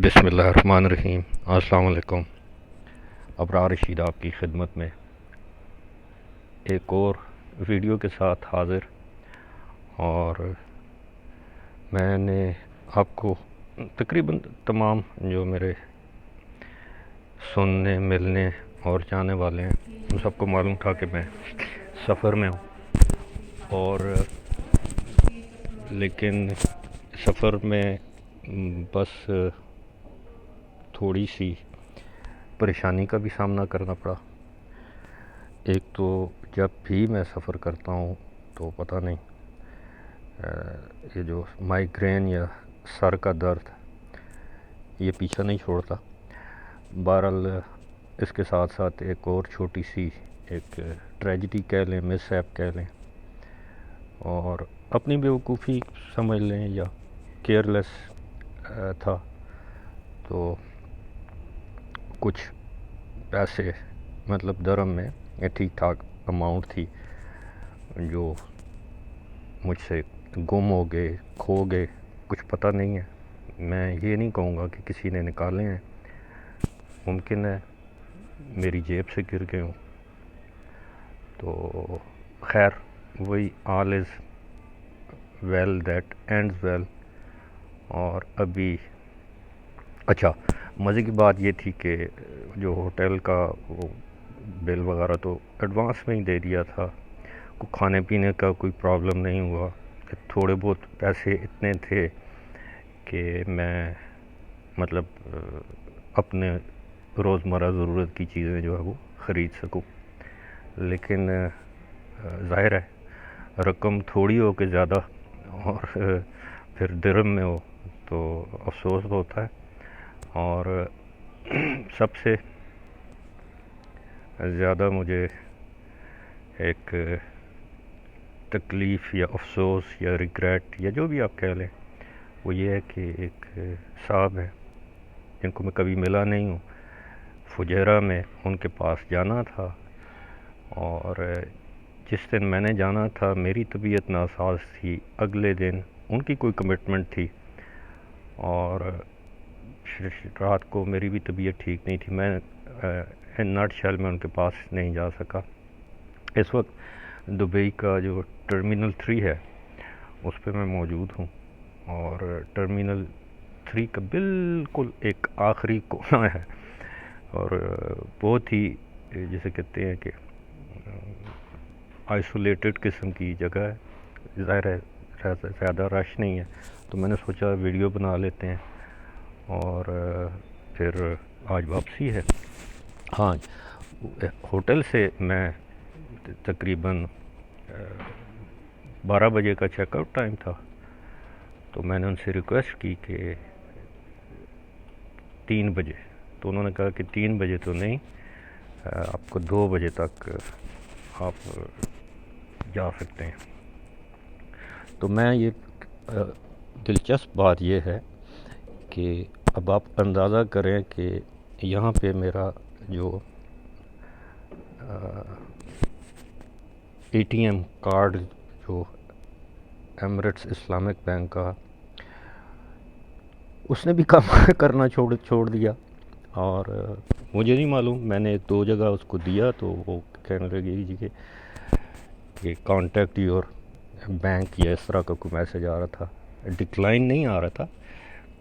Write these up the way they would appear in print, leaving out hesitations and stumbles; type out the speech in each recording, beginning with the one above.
بسم اللہ الرحمن الرحیم۔ السلام علیکم۔ ابرار رشید آپ کی خدمت میں ایک اور ویڈیو کے ساتھ حاضر، اور میں نے آپ کو تقریباً تمام جو میرے سننے ملنے اور جانے والے ہیں ان سب کو معلوم تھا کہ میں سفر میں ہوں، اور لیکن سفر میں بس تھوڑی سی پریشانی کا بھی سامنا کرنا پڑا۔ ایک تو جب بھی میں سفر کرتا ہوں تو پتہ نہیں یہ جو مائیگرین یا سر کا درد یہ پیچھا نہیں چھوڑتا۔ بہرحال اس کے ساتھ ساتھ ایک اور چھوٹی سی ایک ٹریجڈی کہہ لیں، مس ہیپ کہہ لیں، اور اپنی بیوقوفی سمجھ لیں یا کیئرلیس تھا، تو کچھ پیسے مطلب درہم میں ٹھیک ٹھاک اماؤنٹ تھی جو مجھ سے گم ہو گئے، کھو گئے، کچھ پتہ نہیں ہے۔ میں یہ نہیں کہوں گا کہ کسی نے نکالے ہیں، ممکن ہے میری جیب سے گر گئے ہوں۔ تو خیر وہی آل از ویل دیٹ اینڈز ویل۔ اور ابھی اچھا، مزے کی بات یہ تھی کہ جو ہوٹل کا وہ بل وغیرہ تو ایڈوانس میں ہی دے دیا تھا، کوئی کھانے پینے کا کوئی پرابلم نہیں ہوا، تھوڑے بہت پیسے اتنے تھے کہ میں مطلب اپنے روزمرہ ضرورت کی چیزیں جو ہے وہ خرید سکوں۔ لیکن ظاہر ہے رقم تھوڑی ہو کہ زیادہ، اور پھر درہم میں ہو تو افسوس ہوتا ہے۔ اور سب سے زیادہ مجھے ایک تکلیف یا افسوس یا ریگریٹ یا جو بھی آپ کہہ لیں، وہ یہ ہے کہ ایک صاحب ہیں جن کو میں کبھی ملا نہیں ہوں، فجیرہ میں ان کے پاس جانا تھا، اور جس دن میں نے جانا تھا میری طبیعت ناساز تھی، اگلے دن ان کی کوئی کمٹمنٹ تھی، اور رات کو میری بھی طبیعت ٹھیک نہیں تھی۔ میں نٹ شیل میں ان کے پاس نہیں جا سکا۔ اس وقت دبئی کا جو ٹرمینل 3 ہے اس پہ میں موجود ہوں، اور ٹرمینل 3 کا بالکل ایک آخری کونا ہے، اور بہت ہی جسے کہتے ہیں کہ آئسولیٹڈ قسم کی جگہ ہے۔ ظاہر ہے زیادہ رش نہیں ہے، تو میں نے سوچا ویڈیو بنا لیتے ہیں، اور پھر آج واپسی ہے۔ ہاں، ہوٹل سے میں تقریباً 12 بجے کا چیک آؤٹ ٹائم تھا، تو میں نے ان سے ریکویسٹ کی کہ 3 بجے، تو انہوں نے کہا کہ 3 بجے تو نہیں، آپ کو 2 بجے تک آپ جا سکتے ہیں۔ تو میں یہ دلچسپ بات یہ ہے کہ اب آپ اندازہ کریں کہ یہاں پہ میرا جو اے ٹی ایم کارڈ جو ایمریٹس اسلامک بینک کا، اس نے بھی کام کرنا چھوڑ دیا، اور مجھے نہیں معلوم، میں نے 2 جگہ اس کو دیا تو وہ کہنے لگے جی کہ کانٹیکٹ یور بینک یا اس طرح کا کوئی میسج آ رہا تھا، ڈکلائن نہیں آ رہا تھا،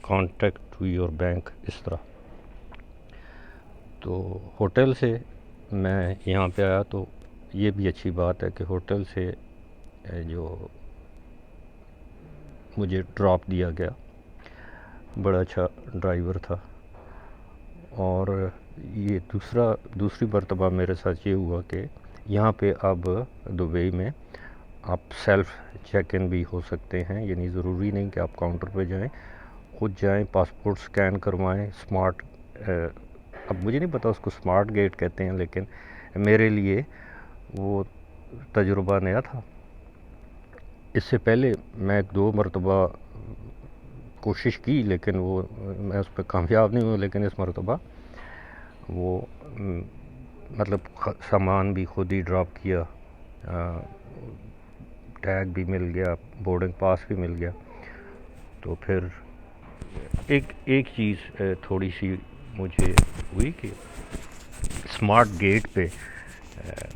کانٹیکٹ ٹو یور بینک اس طرح۔ تو ہوٹل سے میں یہاں پہ آیا، تو یہ بھی اچھی بات ہے کہ ہوٹل سے جو مجھے ڈراپ دیا گیا، بڑا اچھا ڈرائیور تھا۔ اور یہ دوسری مرتبہ میرے ساتھ یہ ہوا کہ یہاں پہ اب دبئی میں آپ سیلف چیک ان بھی ہو سکتے ہیں، یعنی ضروری نہیں کہ آپ کاؤنٹر پہ جائیں، خود جائیں، پاسپورٹ سکین کروائیں، سمارٹ اب مجھے نہیں پتا اس کو سمارٹ گیٹ کہتے ہیں، لیکن میرے لیے وہ تجربہ نیا تھا۔ اس سے پہلے میں 2 مرتبہ کوشش کی، لیکن وہ میں اس پہ کامیاب نہیں ہوا، لیکن اس مرتبہ وہ مطلب سامان بھی خود ہی ڈراپ کیا، ٹیگ بھی مل گیا، بورڈنگ پاس بھی مل گیا، تو پھر ایک چیز تھوڑی سی مجھے ہوئی کہ اسمارٹ گیٹ پہ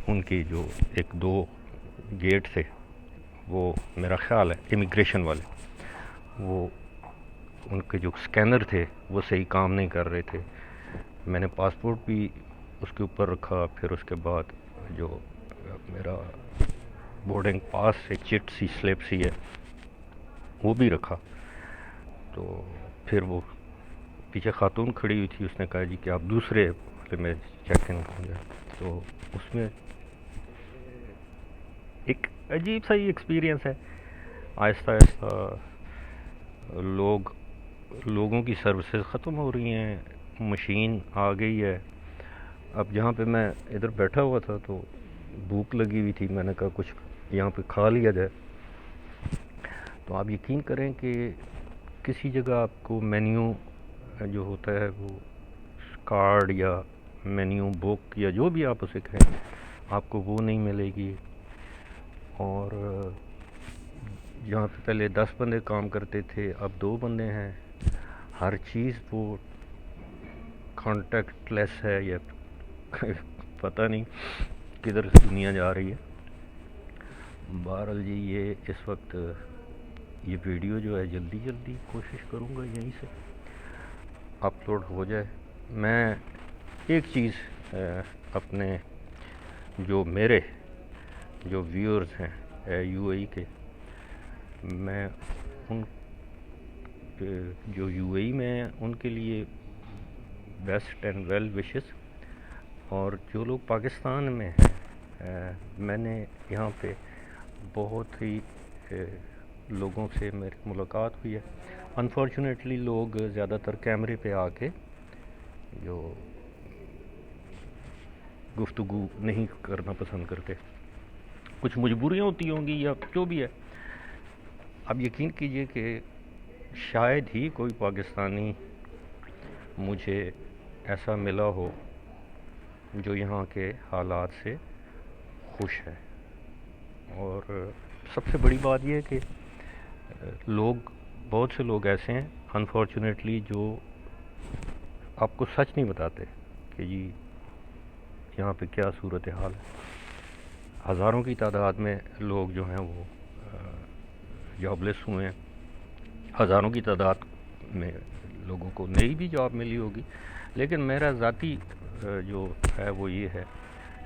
ان کے جو ایک دو گیٹ تھے، وہ میرا خیال ہے امیگریشن والے، وہ ان کے جو اسکینر تھے وہ صحیح کام نہیں کر رہے تھے. میں نے پاسپورٹ بھی اس کے اوپر رکھا، پھر اس کے بعد جو میرا بورڈنگ پاس ایک چٹ سی سلپ سی ہے وہ بھی رکھا. تو پھر وہ پیچھے خاتون کھڑی ہوئی تھی، اس نے کہا جی کہ آپ دوسرے والے میں چیک ان ہوں گے. تو اس میں ایک عجیب سا ہی ایکسپیرینس ہے. آہستہ آہستہ لوگوں کی سروسز ختم ہو رہی ہیں، مشین آ گئی ہے. اب جہاں پہ میں ادھر بیٹھا ہوا تھا تو بھوک لگی ہوئی تھی، میں نے کہا کچھ یہاں پہ کھا لیا جائے. تو آپ یقین کریں کہ کسی جگہ آپ کو مینیو جو ہوتا ہے وہ کارڈ یا مینیو بک یا جو بھی آپ اسے کہیں، آپ کو وہ نہیں ملے گی. اور جہاں پہ پہلے 10 بندے کام کرتے تھے اب 2 بندے ہیں. ہر چیز وہ کانٹیکٹ لیس ہے، یا پتہ نہیں کدھر دنیا جا رہی ہے. بہرحال جی یہ اس وقت یہ ویڈیو جو ہے جلدی کوشش کروں گا یہیں سے اپلوڈ ہو جائے. میں ایک چیز اپنے میرے جو ویورز ہیں یو اے ای کے، میں ان جو یو اے ای میں ہیں ان کے لیے بیسٹ اینڈ ویل وشز. اور جو لوگ پاکستان میں ہیں، میں نے یہاں پہ بہت ہی لوگوں سے میری ملاقات ہوئی ہے. انفارچونیٹلی لوگ زیادہ تر کیمرے پہ آ کے جو گفتگو نہیں کرنا پسند کرتے. کچھ مجبوریاں ہوتی ہوں گی یا جو بھی ہے. اب یقین کیجئے کہ شاید ہی کوئی پاکستانی مجھے ایسا ملا ہو جو یہاں کے حالات سے خوش ہے. اور سب سے بڑی بات یہ ہے کہ بہت سے لوگ ایسے ہیں انفارچونیٹلی جو آپ کو سچ نہیں بتاتے کہ جی یہاں پہ کیا صورتحال ہے. ہزاروں کی تعداد میں لوگ جو ہیں وہ جاب لیس ہوئے ہیں. ہزاروں کی تعداد میں لوگوں کو نئی بھی جاب ملی ہوگی. لیکن میرا ذاتی جو ہے وہ یہ ہے،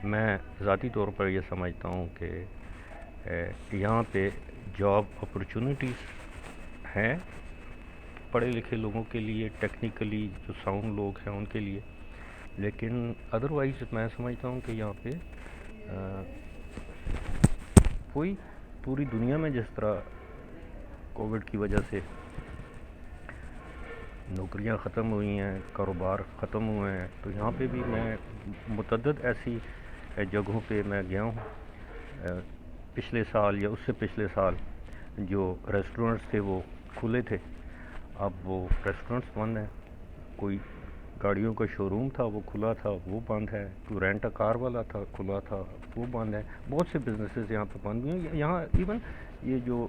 میں ذاتی طور پر یہ سمجھتا ہوں کہ یہاں پہ جاب اپرچونٹیز ہیں پڑھے لکھے لوگوں کے لیے، ٹیکنیکلی جو ساؤنڈ لوگ ہیں ان کے لیے. لیکن ادروائز میں سمجھتا ہوں کہ یہاں پہ کوئی پوری دنیا میں جس طرح کووڈ کی وجہ سے نوکریاں ختم ہوئی ہیں، کاروبار ختم ہوئے ہیں، تو یہاں پہ بھی میں متعدد ایسی جگہوں پہ میں گیا ہوں. پچھلے سال یا اس سے پچھلے سال جو ریسٹورنٹس تھے وہ کھلے تھے، اب وہ ریسٹورنٹس بند ہیں. کوئی گاڑیوں کا شو روم تھا وہ کھلا تھا وہ بند ہے. کوئی رینٹ ا کار والا تھا کھلا تھا وہ بند ہے. بہت سے بزنسز یہاں پہ بند ہوئے ہیں. یہاں ایون یہ جو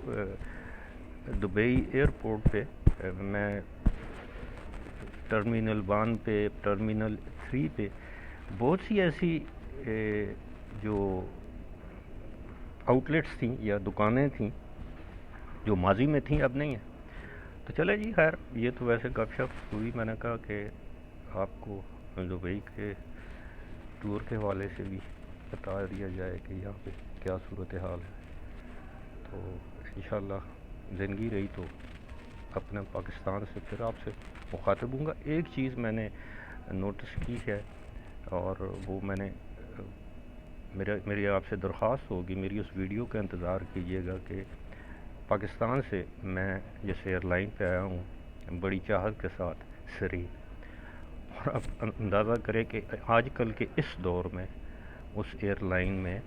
دبئی ایئرپورٹ پہ میں ٹرمینل 1 پہ، ٹرمینل 3 پہ بہت سی ایسی جو آؤٹ لیٹس تھیں یا دکانیں تھیں جو ماضی میں تھیں اب نہیں ہیں. تو چلے جی خیر، یہ تو ویسے گپ شپ ہوئی. میں نے کہا کہ آپ کو دبئی کے ٹور کے حوالے سے بھی بتا دیا جائے کہ یہاں پہ کیا صورتحال ہے. تو انشاءاللہ زندگی رہی تو اپنے پاکستان سے پھر آپ سے مخاطب ہوں گا. ایک چیز میں نے نوٹس کی ہے اور وہ میں نے میری آپ سے درخواست ہوگی، میری اس ویڈیو کا انتظار کیجیے گا کہ پاکستان سے میں جس ایئر لائن پہ آیا ہوں بڑی چاہت کے ساتھ سری، اور اب اندازہ کرے کہ آج کل کے اس دور میں اس ایئر لائن میں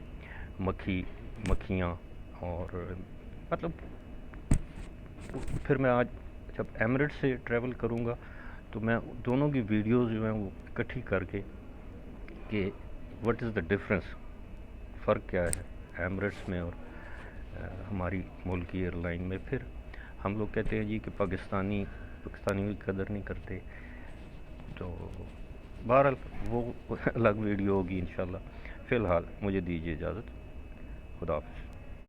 مکھیاں اور مطلب پھر میں آج جب ایمریٹ سے ٹریول کروں گا تو میں دونوں کی ویڈیوز جو ہیں وہ اکٹھی کر کے کہ واٹ از دا ڈفرینس، فرق کیا ہے ایمریٹس میں اور ہماری ملکی ایئر لائن میں. پھر ہم لوگ کہتے ہیں جی کہ پاکستانی کی قدر نہیں کرتے، تو بہرحال وہ الگ ویڈیو ہوگی انشاءاللہ. فی الحال مجھے دیجیے اجازت. خدا حافظ.